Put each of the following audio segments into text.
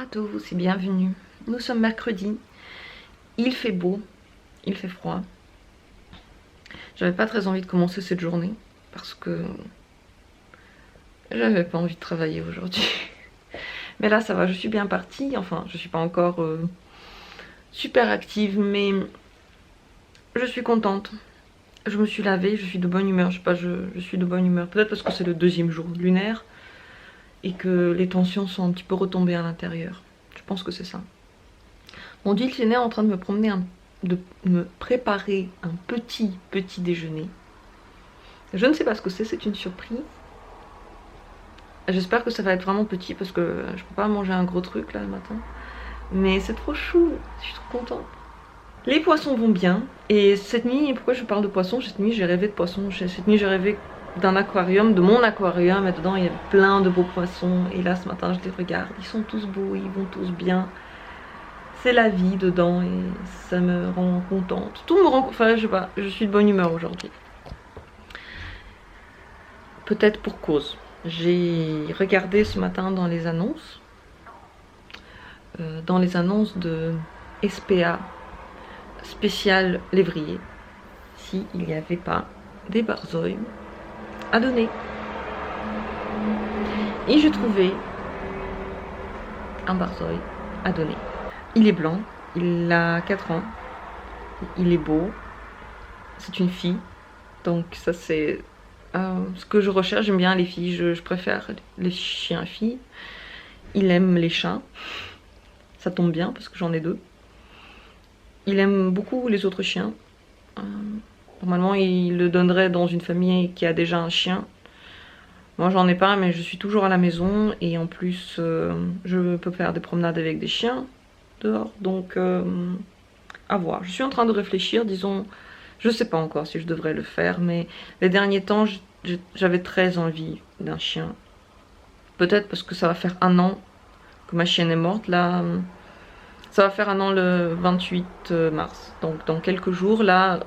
à tous et bienvenue. Nous sommes mercredi, il fait beau, il fait froid. J'avais pas très envie de commencer cette journée parce que j'avais pas envie de travailler aujourd'hui. Mais là ça va, je suis bien partie, enfin je suis pas encore super active mais je suis contente. Je me suis lavée, je suis de bonne humeur, je sais pas, je suis de bonne humeur. Peut-être parce que c'est le deuxième jour lunaire et que les tensions sont un petit peu retombées à l'intérieur. Je pense que c'est ça. Mon dulciné est en train de me promener de me préparer un petit déjeuner. Je ne sais pas ce que c'est une surprise. J'espère que ça va être vraiment petit parce que je peux pas manger un gros truc là le matin. Mais c'est trop chou, je suis trop contente. Les poissons vont bien et cette nuit, pourquoi je parle de poissons? Cette nuit j'ai rêvé de poissons, cette nuit j'ai rêvé d'un aquarium, de mon aquarium et dedans il y avait plein de beaux poissons et là ce matin je les regarde, ils sont tous beaux, ils vont tous bien. C'est la vie dedans et ça me rend contente. Tout me rend... Enfin, je sais pas, je suis de bonne humeur aujourd'hui. Peut-être pour cause. J'ai regardé ce matin dans les annonces. De SPA spécial lévrier. S'il n'y avait pas des barzeuils à donner. Et j'ai trouvé un barzeuil à donner. Il est blanc, il a 4 ans, il est beau, c'est une fille, donc ça c'est ce que je recherche. J'aime bien les filles, je préfère les chiens-filles. Il aime les chats, ça tombe bien parce que j'en ai 2. Il aime beaucoup les autres chiens. Normalement il le donnerait dans une famille qui a déjà un chien. Moi j'en ai pas mais je suis toujours à la maison et en plus je peux faire des promenades avec des chiens dehors, donc à voir. Je suis en train de réfléchir, disons, je sais pas encore si je devrais le faire, mais les derniers temps j'avais très envie d'un chien. Peut-être parce que ça va faire 1 an que ma chienne est morte, là ça va faire 1 an le 28 mars, donc dans quelques jours, là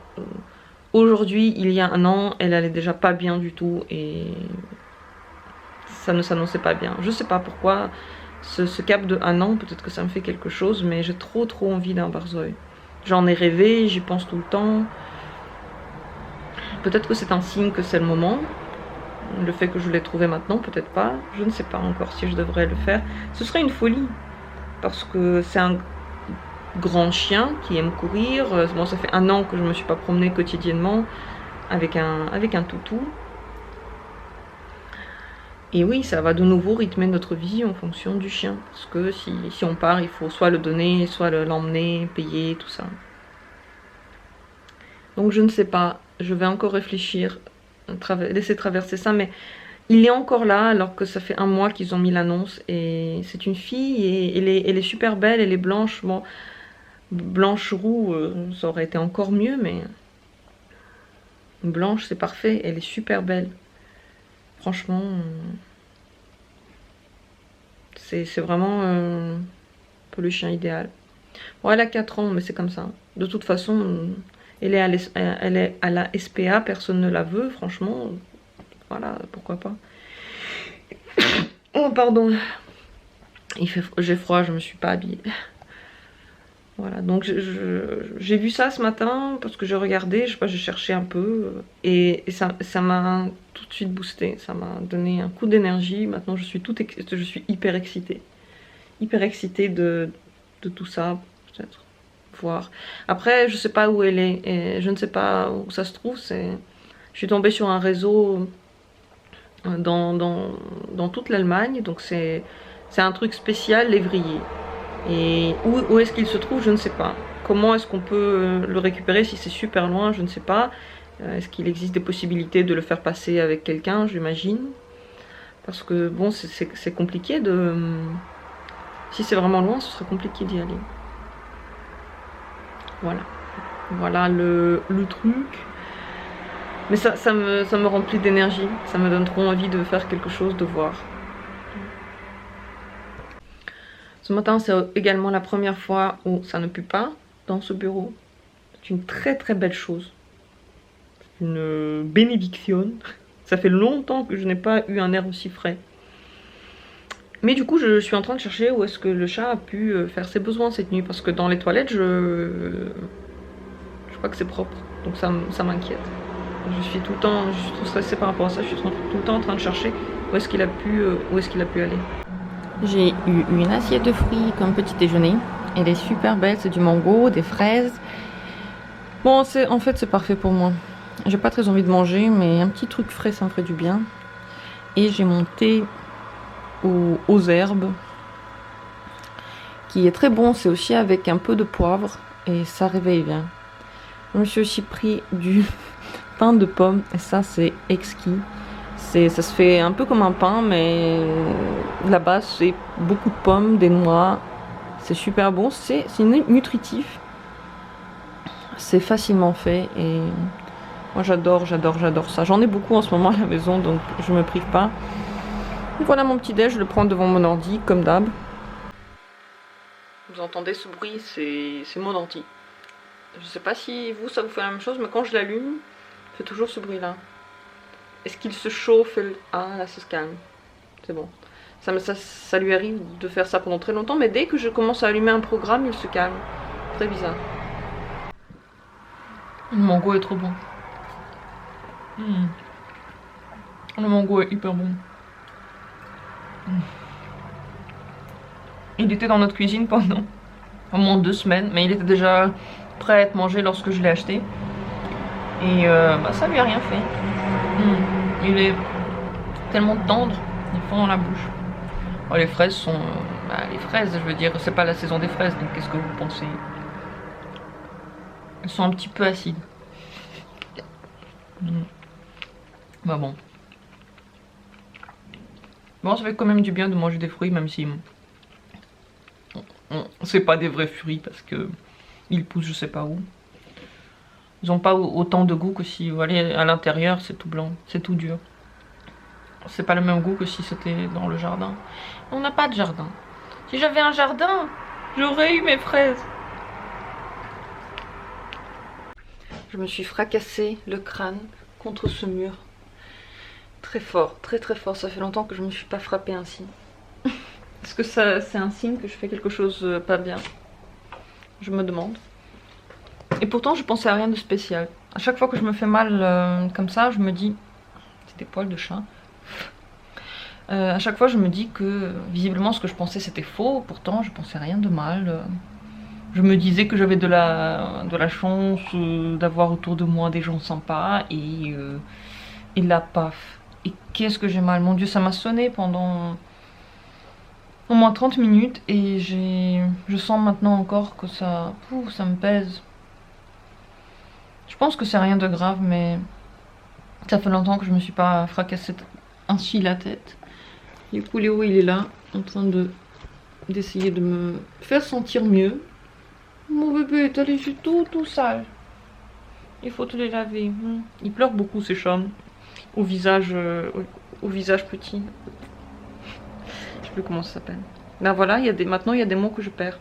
aujourd'hui il y a 1 an, elle allait déjà pas bien du tout et ça ne s'annonçait pas bien. Je sais pas pourquoi ce cap de 1 an, peut-être que ça me fait quelque chose, mais j'ai trop envie d'un barzeuil. J'en ai rêvé, j'y pense tout le temps. Peut-être que c'est un signe que c'est le moment. Le fait que je l'ai trouvé maintenant, peut-être pas. Je ne sais pas encore si je devrais le faire. Ce serait une folie. Parce que c'est un grand chien qui aime courir. Bon, ça fait 1 an que je ne me suis pas promenée quotidiennement avec un toutou. Et oui, ça va de nouveau rythmer notre vie en fonction du chien. Parce que si on part, il faut soit le donner, soit l'emmener, payer, tout ça. Donc je ne sais pas, je vais encore réfléchir, laisser traverser ça, mais il est encore là alors que ça fait 1 mois qu'ils ont mis l'annonce et c'est une fille et elle est super belle, elle est blanche, bon, blanche roux ça aurait été encore mieux, mais blanche c'est parfait, elle est super belle. Franchement, c'est vraiment un peu le chien idéal. Bon, elle a 4 ans, mais c'est comme ça. De toute façon, elle est à la SPA, personne ne la veut, franchement. Voilà, pourquoi pas. Oh, pardon. J'ai froid, je me suis pas habillée. Voilà, donc j'ai vu ça ce matin parce que j'ai regardé, je sais pas, j'ai cherché un peu et ça m'a tout de suite boosté, ça m'a donné un coup d'énergie. Maintenant je suis hyper excitée. Hyper excitée de tout ça, peut-être. Voir. Après, je sais pas où elle est, et je ne sais pas où ça se trouve. Je suis tombée sur un réseau dans toute l'Allemagne, donc c'est un truc spécial, lévrier. Et où est-ce qu'il se trouve, je ne sais pas. Comment est-ce qu'on peut le récupérer si c'est super loin, je ne sais pas. Est-ce qu'il existe des possibilités de le faire passer avec quelqu'un, j'imagine. Parce que bon, c'est compliqué de... Si c'est vraiment loin, ce serait compliqué d'y aller. Voilà. Voilà le truc. Mais ça me remplit d'énergie. Ça me donne trop envie de faire quelque chose, de voir. Ce matin, c'est également la première fois où ça ne pue pas dans ce bureau. C'est une très belle chose. C'est une bénédiction. Ça fait longtemps que je n'ai pas eu un air aussi frais. Mais du coup, je suis en train de chercher où est-ce que le chat a pu faire ses besoins cette nuit. Parce que dans les toilettes, je crois que c'est propre. Donc ça m'inquiète. Je suis tout le temps, je suis trop stressée par rapport à ça. Je suis tout le temps en train de chercher où est-ce qu'il a pu aller. J'ai eu une assiette de fruits comme petit déjeuner. Elle est super belle, c'est du mango, des fraises. Bon, en fait, c'est parfait pour moi. J'ai pas très envie de manger, mais un petit truc frais, ça me ferait du bien. Et j'ai mon thé aux herbes, qui est très bon. C'est aussi avec un peu de poivre et ça réveille bien. Je me suis aussi pris du pain de pomme et ça, c'est exquis. Ça se fait un peu comme un pain, mais la base, c'est beaucoup de pommes, des noix. C'est super bon, c'est nutritif. C'est facilement fait et moi j'adore ça. J'en ai beaucoup en ce moment à la maison, donc je me prive pas. Et voilà mon petit déj, je le prends devant mon ordi comme d'hab. Vous entendez ce bruit, c'est mon ordi. Je sais pas si vous ça vous fait la même chose, mais quand je l'allume, il fait toujours ce bruit là. Est-ce qu'il se chauffe? Ah là ça se calme, c'est bon. Ça lui arrive de faire ça pendant très longtemps, mais dès que je commence à allumer un programme, il se calme. Très bizarre. Le mango est trop bon. Le mango est hyper bon. Il était dans notre cuisine pendant au moins 2 semaines, mais il était déjà prêt à être mangé lorsque je l'ai acheté. Et ça lui a rien fait. Il est tellement tendre, il fond dans la bouche. Oh, les fraises sont... les fraises, je veux dire, c'est pas la saison des fraises, donc qu'est-ce que vous pensez? Elles sont un petit peu acides. Bah bon. Bon, ça fait quand même du bien de manger des fruits, même si... c'est pas des vrais fruits, parce que... ils poussent je sais pas où. Ils ont pas autant de goût que si... vous voyez, à l'intérieur, c'est tout blanc, c'est tout dur. C'est pas le même goût que si c'était dans le jardin. On n'a pas de jardin. Si j'avais un jardin, j'aurais eu mes fraises. Je me suis fracassé le crâne contre ce mur. Très fort, très fort. Ça fait longtemps que je me suis pas frappée ainsi. Est-ce que c'est un signe que je fais quelque chose pas bien? Je me demande. Et pourtant, je pensais à rien de spécial. À chaque fois que je me fais mal comme ça, je me dis... c'est des poils de chat. À chaque fois, je me dis que visiblement, ce que je pensais, c'était faux. Pourtant, je pensais à rien de mal. Je me disais que j'avais de la chance d'avoir autour de moi des gens sympas. Et là, paf. Et qu'est-ce que j'ai mal. Mon Dieu, ça m'a sonné pendant au moins 30 minutes. Et je sens maintenant encore que ça me pèse. Je pense que c'est rien de grave, mais ça fait longtemps que je me suis pas fracassé ainsi la tête. Du coup, Léo, il est là, en train d'essayer de me faire sentir mieux. Mon bébé, t'as les yeux tout sales. Il faut te les laver. Il pleure beaucoup, ces chats. Au visage petit. Je sais plus comment ça s'appelle. Ben voilà, maintenant il y a des mots que je perds.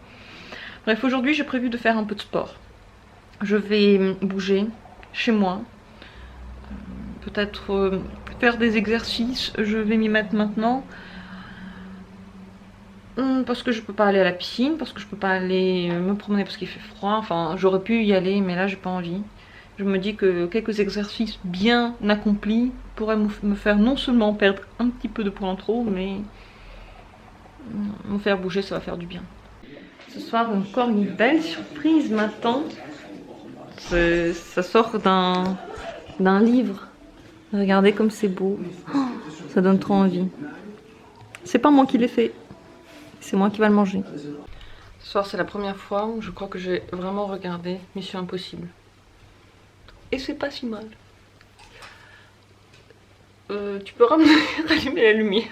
Bref, aujourd'hui, j'ai prévu de faire un peu de sport. Je vais bouger chez moi. Peut-être faire des exercices. Je vais m'y mettre maintenant. Parce que je peux pas aller à la piscine, parce que je peux pas aller me promener parce qu'il fait froid. Enfin, j'aurais pu y aller, mais là, j'ai pas envie. Je me dis que quelques exercices bien accomplis pourraient me faire non seulement perdre un petit peu de poids en trop, mais me faire bouger, ça va faire du bien. Ce soir, encore une belle surprise m'attend. Ça sort d'un livre. Regardez comme c'est beau. Oh, ça donne trop envie. C'est pas moi qui l'ai fait. C'est moi qui va le manger. Ce soir, c'est la première fois où je crois que j'ai vraiment regardé Mission Impossible. Et c'est pas si mal. Tu peux rallumer la lumière.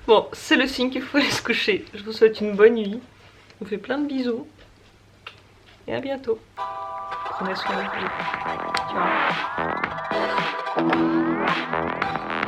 Bon, c'est le signe qu'il faut aller se coucher. Je vous souhaite une bonne nuit. Je vous fais plein de bisous. Et à bientôt. Prenez soin de vous. Ciao.